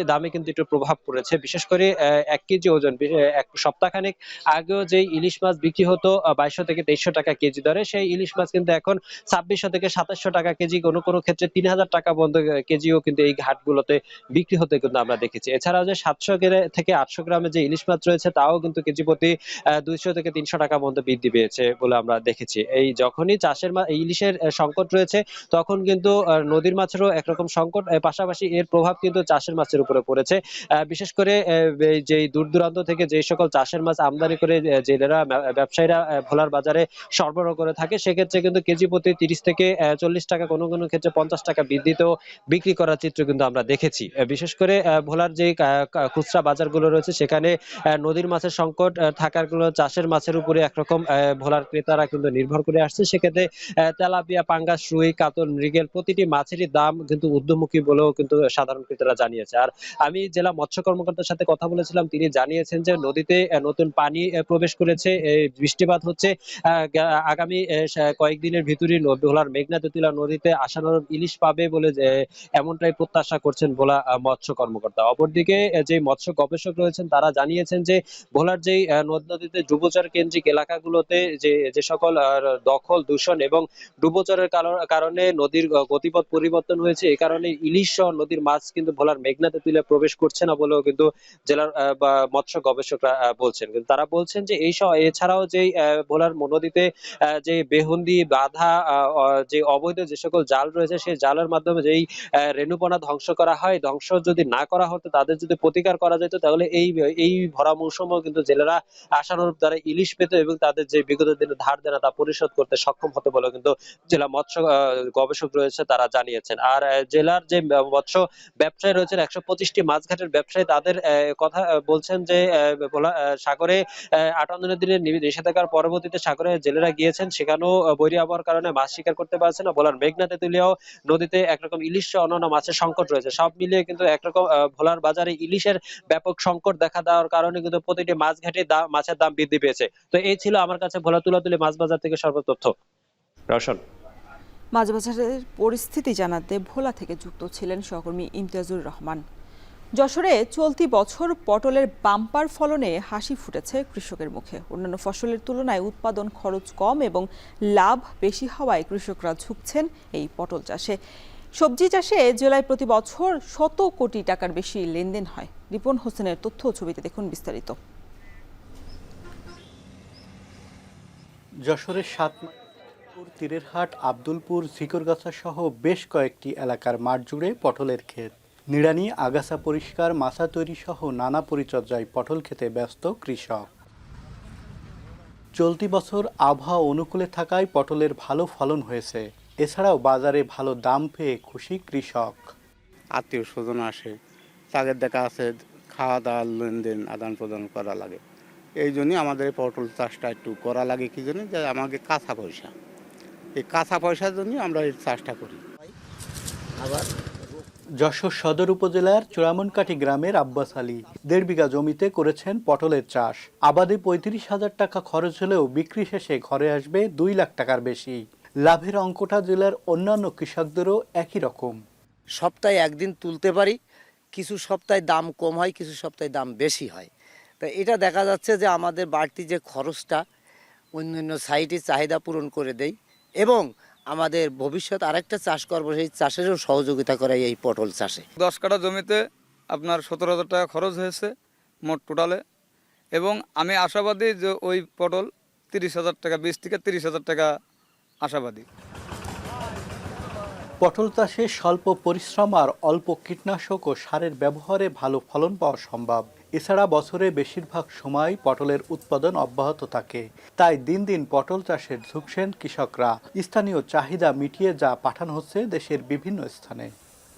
দামে কিন্তু একটু প্রভাব পড়েছে। বিশেষ করে 1 কেজি ওজন, এক সপ্তাহখানেক আগেও যে ইলিশ মাছ বিক্রি হতো 2200 থেকে 2300 টাকা কেজি দরে, সেই ইলিশ মাছ কিন্তু এখন 2600 থেকে 2700 টাকা কেজি, কোনো কোনো ক্ষেত্রে 3000 টাকা পর্যন্ত কেজিও কিন্তু এই ঘাটগুলোতে বিক্রি হতে কিন্তু আমরা দেখেছি। এছাড়াও যে 700 থেকে 800 গ্রামের যে ইলিশ মাছ রয়েছে তাও কিন্তু কেজি প্রতি 200 থেকে 300 টাকা পর্যন্ত বৃদ্ধি পেয়েছে বলে আমরা দেখেছি। এই যখনই ইলিশের সংকট রয়েছে তখন কিন্তু নদীর মাছেরও একরকম সংকট, পাশাপাশি এর প্রভাব কিন্তু চাষের মাছের উপরে পড়েছে। বিশেষ করে যে দূর দূরান্ত থেকে যে সকল চাষের মাছ আমদানি করে জেলেরা ব্যবসায়ীরা ভোলার বাজারে সরবরাহ করে থাকে, সেক্ষেত্রে কিন্তু কেজি প্রতি 30 থেকে 40 টাকা, কোনো কোনো ক্ষেত্রে 50 টাকা বৃদ্ধিতেও বিক্রি করার চিত্র কিন্তু আমরা দেখেছি। বিশেষ করে ভোলার যে খুচরা বাজারগুলো রয়েছে সেখানে নদীর মাছের সংকট থাকার গুলো চাষের মাছের উপরে একরকম ভোলার ক্রেতারা কিন্তু নির্ভর করে আসছে। সেক্ষেত্রে তেলাপিয়া, পাঙ্গাস, রুই, কাতল, মৃগেল প্রতিটি মাছেরই দাম কিন্তু ঊর্ধ্বমুখী বলেও কিন্তু সাধারণ ক্রেতারা জানিয়েছে। আর আমি জেলা মৎস্য কর্মকর্তার সাথে কথা বলেছিলাম, তিনি জানিয়েছেন যে নদীতে নতুন পানি প্রবেশ করেছে, বৃষ্টিপাত হচ্ছে। আগামী কয়েকদিনের ভিতরই ভোলার মেঘনা তেঁতুলিয়া নদীতে আশানুরূপ ইলিশ পাবে বলে এমনটাই প্রত্যাশা করছেন ভোলা মৎস্য কর্মকর্তা। অপরদিকে যে মৎস্য গবেষক রয়েছেন তারা জানিয়েছেন যে ভোলার যেই নদ নদীতে ডুবোচর কেন্দ্রিক এলাকাগুলোতে যে সকল দখল, দূষণ এবং ডুবোচরের কারণে নদীর গতিপথ পরিবর্তন হয়েছে, এই কারণে ইলিশ সহ নদীর মাছ কিন্তু ভোলার মেঘনা তেঁতুলিয়া প্রবেশ করছে না বলেও কিন্তু জেলার মৎস্য গবেষকরা বলছেন। কিন্তু তারা বলছেন যে এছাড়াও যে ভোলার নদীতে যে বেহুন্দি বাঁধা যে অবৈধ যে সকল জাল রয়েছে, সেই জালের মাধ্যমে যেই রেণুপনা ধ্বংস করা হয়, ধ্বংস যদি না করা হতো, তাদের যদি প্রতিকার করা যেত, তাহলে এই ভরা মৌসুমেও কিন্তু জেলেরা আশানুরূপ তারা ইলিশ পেত এবং তাদের যে বিগত দিনে ধার দেনা তা পরিশোধ করতে সক্ষম হতো বলে কিন্তু জেলা মৎস্য গবেষক রয়েছে তারা জানিয়েছেন। আর জেলার যে মৎস্য ব্যবসায়ী রয়েছেন, 125টি মাছঘাটের ব্যবসায়ী, তাদের কথা বলছেন যে সাগরে 58 দিনের নিষেধাজ্ঞার পরবর্তীতে সাগরে জেলেরা গিয়েছেন, সেখানেও বৈরী আবহাওয়ার কারণে মাছ শিকার করতে পারছে না। ভোলার মেঘনা তেঁতুলিয়াও নদীতে একরকম ইলিশ সহ অন্যান্য মাছের সংকট রয়েছে। সব মিলিয়ে কিন্তু একরকম ভোলার বাজারে ইলিশের ব্যাপক সংকট দেখা দেওয়ার কারণে কিন্তু প্রতিটি মাছ ঘাটে মাছের দাম বৃদ্ধি পেয়েছে। তো এই ছিল আমার কাছে ভোলা তুলাতুলি মাছ বাজার থেকে সর্বতথ্য। রওশন। মাছ বাজারের পরিস্থিতি জানাতে ভোলা থেকে যুক্ত ছিলেন সহকর্মী ইমতিয়াজুর রহমান। যশোরে চলতি বছর পটলের বাম্পার ফলনে হাসি ফুটেছে কৃষকের মুখে। অন্যান্য ফসলের তুলনায় উৎপাদন খরচ কম এবং লাভ বেশি হওয়ায় কৃষকরা ঝুঁকছেন এই পটল চাষে। সবজি চাষে জেলায় প্রতি বছর 100 কোটি টাকার বেশি লেনদেন হয়। রিপন হোসেনের তথ্য ছবিতে দেখুন বিস্তারিত। যশোরের 7 তীরের হাট, আব্দুলপুর, ঝিকরগাছা সহ বেশ কয়েকটি এলাকার মাঠ জুড়ে পটলের ক্ষেত। নিড়ানি, আগাছা পরিষ্কার, মাছা তৈরি সহ নানা পরিচর্যায় পটল খেতে ব্যস্ত কৃষক। চলতি বছর আবহাওয়া অনুকূলে থাকায় পটলের ভালো ফলন হয়েছে। এছাড়াও বাজারে ভালো দাম পেয়ে খুশি কৃষক। আত্মীয় স্বজন আসে, তাদের দেখা আছে খাওয়া দাওয়ার লেনদেন আদান প্রদান করা লাগে। এই জন্যই আমাদের পটল চাষটা একটু করা লাগে, কি জন্য যে আমাকে কাঁচা পয়সা, এই কাঁচা পয়সার জন্যই আমরা এই চাষটা করি। আবার যশোর সদর উপজেলার চূড়ামনকাঠি গ্রামের আব্বাস আলী 1.5 বিঘা জমিতে করেছেন পটলের চাষ। আবাদে 35,000 টাকা খরচ হলেও বিক্রি শেষে ঘরে আসবে 2 লাখ টাকার বেশি। লাভের অঙ্কটা জেলার অন্যান্য কৃষকদেরও একই রকম। সপ্তাহে একদিন তুলতে পারি, কিছু সপ্তাহে দাম কম হয়, কিছু সপ্তাহে দাম বেশি হয়। তো এটা দেখা যাচ্ছে যে আমাদের বাড়তি যে খরচটা অন্যান্য সাইটে চাহিদা পূরণ করে দেয় এবং আমাদের ভবিষ্যৎ আরেকটা চাষ করবো, সেই চাষেরও সহযোগিতা করে এই পটল চাষে। 10 কাঠা জমিতে আপনার 17,000 টাকা খরচ হয়েছে মোট টোটালে, এবং আমি আশাবাদী যে ওই পটল 30,000 টাকা, 20 থেকে 30,000 টাকা আশাবাদী। পটল চাষে স্বল্প পরিশ্রম আর অল্প কীটনাশক ও সারের ব্যবহারে ভালো ফলন পাওয়া সম্ভব। এছাড়া বছরে বেশিরভাগ সময় পটলের উৎপাদন অব্যাহত থাকে। তাই দিন দিন পটল চাষে ঝুঁকছেন কৃষকরা। স্থানীয় চাহিদা মিটিয়ে যা পাঠানো হচ্ছে দেশের বিভিন্ন স্থানে।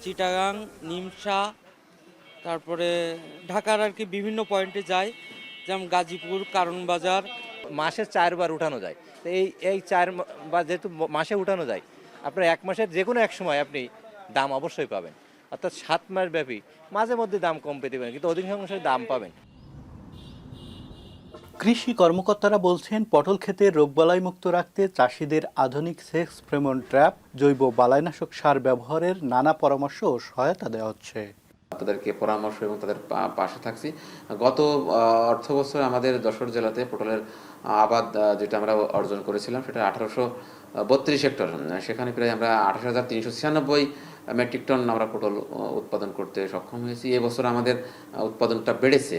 চিটাগাং, নিমসা, তারপরে ঢাকার আর কি বিভিন্ন পয়েন্টে যায়, যেমন গাজীপুর, কারণ বাজার। মাসে 4 বার উঠানো যায়। তো এই 4 বার যেহেতু মাসে উঠানো যায়, আপনার এক মাসের যে কোনো এক সময় আপনি দাম অবশ্যই পাবেন। অর্থাৎ 7 মাস ব্যাপী মাঝে মধ্যে দাম কম পেতে পারেন, কিন্তু অধিকাংশ দাম পাবেন। কৃষি কর্মকর্তারা বলছেন, পটল ক্ষেতে রোগবালাই মুক্ত রাখতে চাষিদের আধুনিক সেক্স ফ্রেমন ট্র্যাপ, জৈব বালাইনাশক সার ব্যবহারের নানা পরামর্শ ও সহায়তা দেওয়া হচ্ছে। তাদেরকে পরামর্শ এবং তাদের পাশে থাকছি। গত অর্থ বছর আমাদের যশোর জেলাতে পটলের আবাদ যেটা আমরা অর্জন করেছিলাম সেটা 1832 হেক্টর। সেখানে প্রায় আমরা 28,396 মেট্রিক টন আমরা পটল উৎপাদন করতে সক্ষম হয়েছি। এবছর আমাদের উৎপাদনটা বেড়েছে।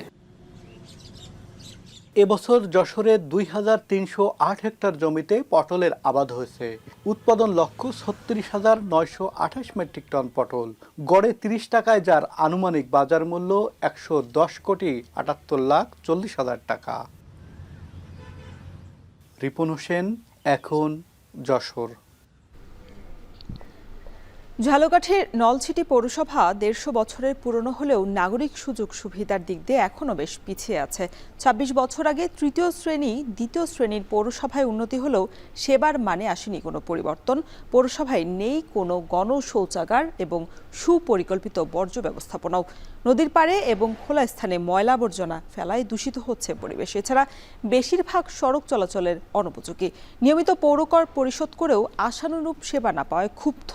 এবছর যশোরে 2,308 হেক্টর জমিতে পটলের আবাদ হয়েছে। উৎপাদন লক্ষ্য 36,928 মেট্রিক টন পটল, গড়ে 30 টাকায়, যার আনুমানিক বাজার মূল্য 110,78,40,000 টাকা। রিপন হোসেন, এখন যশোর। ঝালকাঠির নলছিটি পৌরসভা 150 বছরের পুরনো হলেও নাগরিক সুযোগ সুবিধার দিক দিয়ে এখনও বেশ পিছিয়ে আছে। 26 বছর আগে তৃতীয় শ্রেণী দ্বিতীয় শ্রেণীর পৌরসভায় উন্নতি হলেও সেবার মানে আসেনি কোনো পরিবর্তন। পৌরসভায় নেই কোনো গণশৌচাগার এবং সুপরিকল্পিত বর্জ্য ব্যবস্থাপনাও। নদীর পাড়ে এবং খোলা স্থানে ময়লা আবর্জনা ফেলায় দূষিত হচ্ছে পরিবেশ। এছাড়া বেশিরভাগ সড়ক চলাচলের অনুপযোগী। নিয়মিত পৌরকর পরিশোধ করেও আশানুরূপ সেবা না পাওয়ায় ক্ষুব্ধ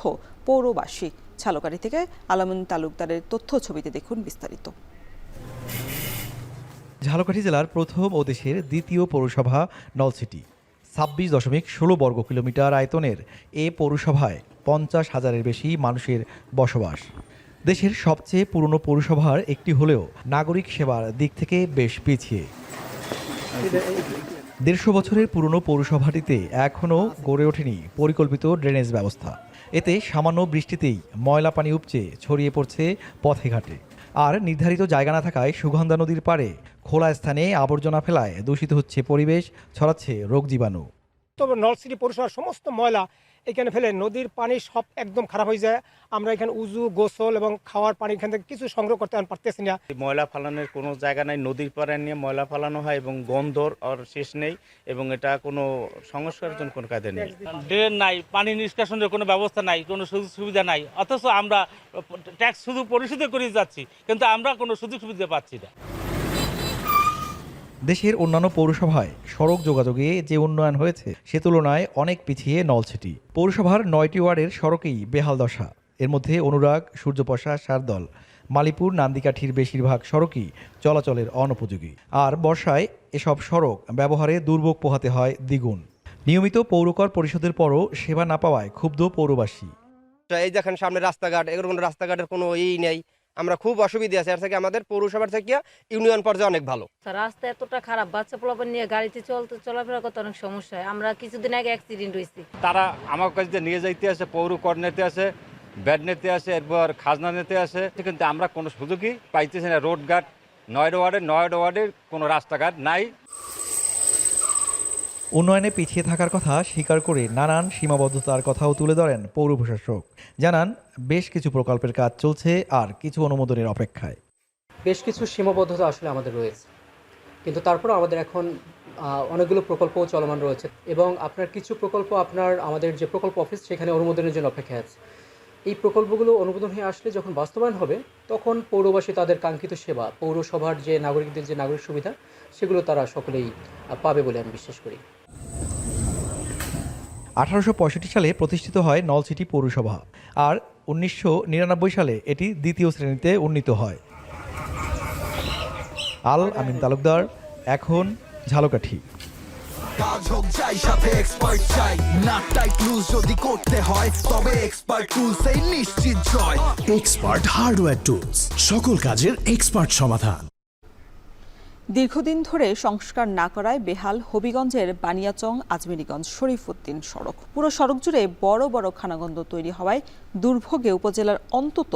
পৌরবাসী। ঝালকাঠি থেকে আলামিন তালুকদারের তথ্য ছবিতে দেখুন বিস্তারিত। ঝালকাঠি জেলার প্রথম ও দেশের দ্বিতীয় পৌরসভা নলছিটি। 26.16 বর্গ কিলোমিটার আয়তনের এ পৌরসভায় 50,000-এর বেশি মানুষের বসবাস। দেশের সবচেয়ে পুরনো পৌরসভার একটি হলেও নাগরিক সেবার দিক থেকে বেশ পিছিয়ে। 150 বছরের পুরনো পৌরসভাটিতে এখনও গড়ে ওঠেনি পরিকল্পিত ড্রেনেজ ব্যবস্থা। এতে সামান্য বৃষ্টিতেই ময়লা পানি উপচে ছড়িয়ে পড়ছে পথে ঘাটে। আর নির্ধারিত জায়গা না থাকায় সুগন্ধা নদীর পাড়ে খোলা স্থানে আবর্জনা ফেলায় দূষিত হচ্ছে পরিবেশ, ছড়াচ্ছে রোগ জীবাণু। তবে নলছিটি পৌরসভার সমস্ত ময়লা এখানে ফেলে নদীর পানি সব একদম খারাপ হয়ে যায়। আমরা এখানে উজু, গোসল এবং খাওয়ার পানি এখান থেকে কিছু সংগ্রহ করতে পারতেছি না। ময়লা ফালানোর কোনো জায়গা নাই, নদীর পাড়ে নিয়ে ময়লা ফালানো হয় এবং গন্ধর আর শেষ নেই, এবং এটা কোনো সংস্কারের জন্য কোনো কাজে নেই। ড্রেন নাই, পানি নিষ্কাশনের কোনো ব্যবস্থা নাই, কোনো সুযোগ সুবিধা নাই, অথচ আমরা ট্যাক্স শুধু পরিশোধ করে যাচ্ছি, কিন্তু আমরা কোনো সুযোগ সুবিধা পাচ্ছি না। দেশের অন্যান্য পৌরসভায় সড়ক যোগাযোগে যে উন্নয়ন হয়েছে সে তুলনায় অনেক পিছিয়ে নলছিটি। পৌরসভার 9টি ওয়ার্ডের সড়কেই বেহাল দশা। এর মধ্যে অনুরাগ, সূর্যপশা, শারদল, মালিপুর, নান্দিকাঠির বেশিরভাগ সড়কই চলাচলের অনুপযোগী। আর বর্ষায় এসব সড়ক ব্যবহারে দুর্ভোগ পোহাতে হয় দ্বিগুণ। নিয়মিত পৌরকর পরিশোধের পরও সেবা না পাওয়ায় ক্ষুব্ধ পৌরবাসী। এই দেখেন সামনে রাস্তাঘাট, এগুলো কোনো রাস্তাঘাটের কোনো নেই, আমরা খুব অসুবিধা আছে। এর থেকে আমাদের পৌরসভার থেকে ইউনিয়ন পর্যায়ে অনেক ভালো। রাস্তা এতটা খারাপ, বাচ্চা পোলাপান নিয়ে গাড়িতে চলাফেরা করতে অনেক সমস্যা হয়। আমরা কিছুদিন আগে অ্যাক্সিডেন্ট হয়েছি। তারা আমার কাছে নিয়ে যাইতে আসে, পৌর কর নিতে আসে, ব্যাড নিতে আসে, এরপর খাজনা নিতে আসে, কিন্তু আমরা কোনো সুযোগই পাইতেছি না। রোডঘাট 9 ওয়ার্ডের কোনো রাস্তাঘাট নাই। উন্নয়নে পিছিয়ে থাকার কথা স্বীকার করে নানান সীমাবদ্ধতার কথাও তুলে ধরেন পৌর প্রশাসক। জানান, বেশ কিছু প্রকল্পের কাজ চলছে আর কিছু অনুমোদনের অপেক্ষায়। বেশ কিছু সীমাবদ্ধতা আসলে আমাদের রয়েছে, কিন্তু তারপরও আমাদের এখন অনেকগুলো প্রকল্প চলমান রয়েছে, এবং আপনার কিছু প্রকল্প আমাদের যে প্রকল্প অফিস সেখানে অনুমোদনের জন্য অপেক্ষায় আছে। এই প্রকল্পগুলো অনুমোদন হয়ে আসলে যখন বাস্তবায়ন হবে, তখন পৌরবাসী তাদের কাঙ্ক্ষিত সেবা, পৌরসভার যে নাগরিকদের যে নাগরিক সুবিধা, সেগুলো তারা সকলেই পাবে বলে আমি বিশ্বাস করি। 1865 সালে প্রতিষ্ঠিত হয় নলছিটি পৌরসভা, আর 1999 সালে এটি দ্বিতীয় শ্রেণীতে উন্নীত হয়। আমিন তালুকদার, এখন ঝালকাঠি। কাজ হোক চাই সাথে এক্সপার্ট চাই, না টাইট লুজ যদি করতে হয় তবে এক্সপার্ট টুলস এই নিশ্চিত জয়। এক্সপার্ট হার্ডওয়্যার টুলস, সকল কাজের এক্সপার্ট সমাধান। দীর্ঘদিন ধরে সংস্কার না করায় বেহাল হবিগঞ্জের বানিয়াচং আজমিরীগঞ্জ শরীফউদ্দিন সড়ক। পুরো সড়ক জুড়ে বড় বড় খানাগন্ধ তৈরি হওয়ায় দুর্ভোগে উপজেলার অন্তত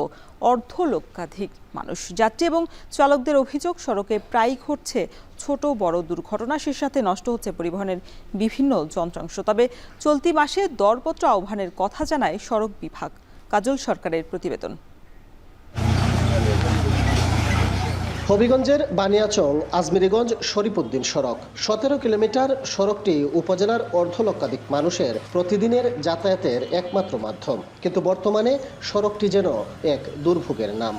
অর্ধ লক্ষাধিক মানুষ। যাত্রী এবং চালকদের অভিযোগ, সড়কে প্রায়ই ঘটছে ছোট বড় দুর্ঘটনা, সে সাথে নষ্ট হচ্ছে পরিবহনের বিভিন্ন যন্ত্রাংশ। তবে চলতি মাসে দরপত্র আহ্বানের কথা জানায় সড়ক বিভাগ। কাজল সরকারের প্রতিবেদন। হবিগঞ্জের বানিয়াচং আজমিরীগঞ্জ শরীফউদ্দিন সড়ক 17 কিলোমিটার। সড়কটি উপজেলার অর্ধ লক্ষাধিক মানুষের প্রতিদিনের যাতায়াতের একমাত্র মাধ্যম, কিন্তু বর্তমানে সড়কটি যেন এক দুর্ভোগের নাম।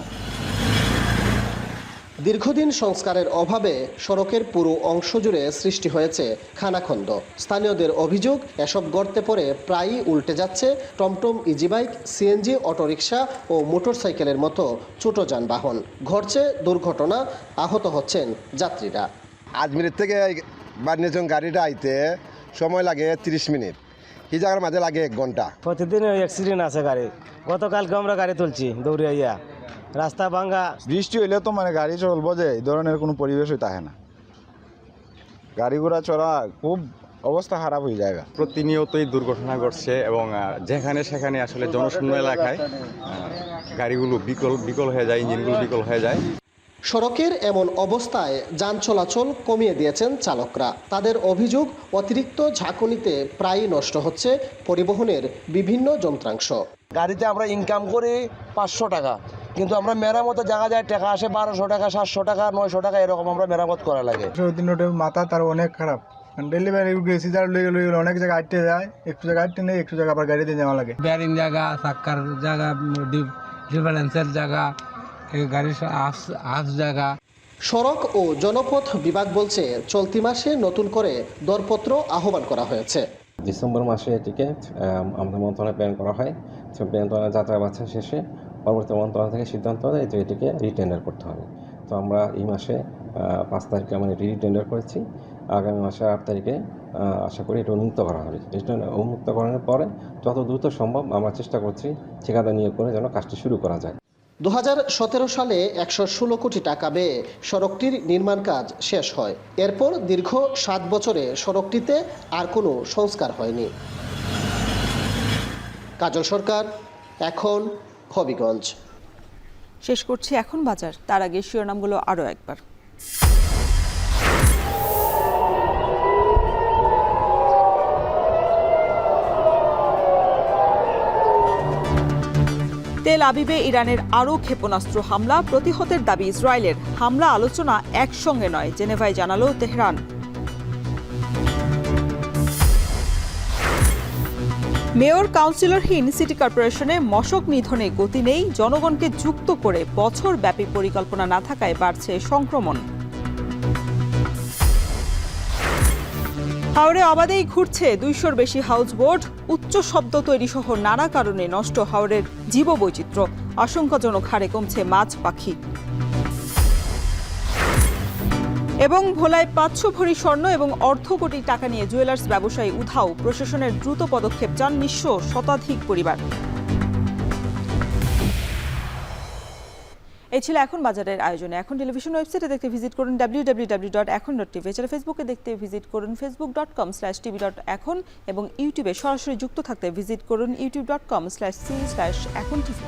দীর্ঘদিন সংস্কারের অভাবে সড়কের পুরো অংশ জুড়ে সৃষ্টি হয়েছে খানাখন্দ। স্থানীয়দের অভিযোগ, এসব গর্তে পড়ে প্রায়ই উল্টে যাচ্ছে টমটম, ইজিবাইক, সিএনজি, অটোরিকশা ও মোটরসাইকেলের মতো ছোট যানবাহন। ঘটছে দুর্ঘটনা, আহত হচ্ছেন যাত্রীরা। আজমিরের থেকে বানিয়াচং গাড়িটা আইতে সময় লাগে 30 মিনিট, এই জায়গার মাঝে লাগে 1 ঘন্টা। প্রতিদিন অ্যাক্সিডেন্ট আছে গাড়ি। গতকালকে আমরা গাড়ি তুলছি দৌড়াইয়া, রাস্তা ভাঙ্গা। বৃষ্টি হইলে তো গাড়ি চলবো যে এই ধরনের কোনো পরিবেশই থাকে না, গাড়ি ঘোড়া চড়া খুব অবস্থা খারাপ হয়ে যায়। প্রতিনিয়তই দুর্ঘটনা ঘটছে এবং যেখানে সেখানে আসলে জনশূন্য এলাকায় গাড়িগুলো বিকল হয়ে যায়, ইঞ্জিনগুলো বিকল হয়ে যায়। সড়কের এমন অবস্থায় যান চলাচল কমিয়ে দিয়েছেন চালকরা। তাদের অভিযোগ, অতিরিক্ত ঝাঁকুনিতে প্রায়ই নষ্ট হচ্ছে পরিবহনের বিভিন্ন যন্ত্রাংশ। গাড়িতে আমরা ইনকাম করি 500 টাকা, কিন্তু আমরা মেরামতের জায়গা যায় টাকা আসে 1200 টাকা, 700 টাকা, 900 টাকা, এরকম আমরা মেরামত করা লাগে। মাথা তার অনেক খারাপ, ডেলিভারি গেছি যার লইলে অনেক জায়গায় আটতে যায়, একটু জায়গা আটতে নেই, একটু জায়গা আবার গাড়িতে যাওয়া লাগে। ব্যারিং জায়গা, চাক্কার জায়গা, ডিফারেন্সের জায়গা, গাড়ির আস জায়গা। সড়ক ও জনপথ বিভাগ বলছে চলতি মাসে নতুন করে দরপত্র আহ্বান করা হয়েছে। ডিসেম্বর মাসে এটিকে আমাদের মন্ত্রণালয়ে প্ল্যান করা হয়। প্ল্যান যাত্রা বাচ্চা শেষে পরবর্তী মন্ত্রণালয় থেকে সিদ্ধান্ত দেয় যে এটিকে রিটেন্ডার করতে হবে। তো আমরা এই মাসে 5 তারিখে আমরা রিটেন্ডার করেছি। আগামী মাসে 8 তারিখে আশা করি এটা উন্মুক্ত করা হবে। এটা উন্মুক্ত করানোর পরে যত দ্রুত সম্ভব আমরা চেষ্টা করছি ঠিকাদার নিয়োগ করে যেন কাজটি শুরু করা যায়। 2017 সালে 116 কোটি টাকা ব্যয়ে সড়কটির নির্মাণ কাজ শেষ হয়। এরপর দীর্ঘ 7 বছরে সড়কটিতে আর কোনো সংস্কার হয়নি। কাজল সরকার, এখন হবিগঞ্জ। শেষ করছি এখন বাজার, তার আগে শিরোনামগুলো আরও একবার। তেল আবিবে ইরানের আরও ক্ষেপণাস্ত্র হামলা, প্রতিহতের দাবি ইসরায়েলের। হামলা আলোচনা একসঙ্গে নয়, জেনেভায় জানালো তেহরান। মেয়র কাউন্সিলরহীন সিটি কর্পোরেশনে মশক নিধনে গতি নেই, জনগণকে যুক্ত করে বছরব্যাপী পরিকল্পনা না থাকায় বাড়ছে সংক্রমণ। হাওড়ে অবাধেই ঘুরছে 200-র বেশি হাউসবোট, উচ্চ শব্দ তৈরি সহ নানা কারণে নষ্ট হাওড়ের জীববৈচিত্র্য, আশঙ্কাজনক হারে কমছে মাছ পাখি। এবং ভোলায় 500 ভরি স্বর্ণ এবং অর্ধ কোটি টাকা নিয়ে জুয়েলার্স ব্যবসায়ী উধাও, প্রশাসনের দ্রুত পদক্ষেপ চান নিঃস্ব শতাধিক পরিবার। এই ছিল এখন বাজারের আয়োজনে। এখন টেলিভিশন ওয়েবসাইটে দেখতে ভিজিট করুন www.ekon.tv, এছাড়া ফেসবুকে দেখতে ভিজিট করুন facebook.com/tv.ekon এবং ইউটিউবে সরাসরি যুক্ত থাকতে ভিজিট করুন youtube.com/c/ekontv।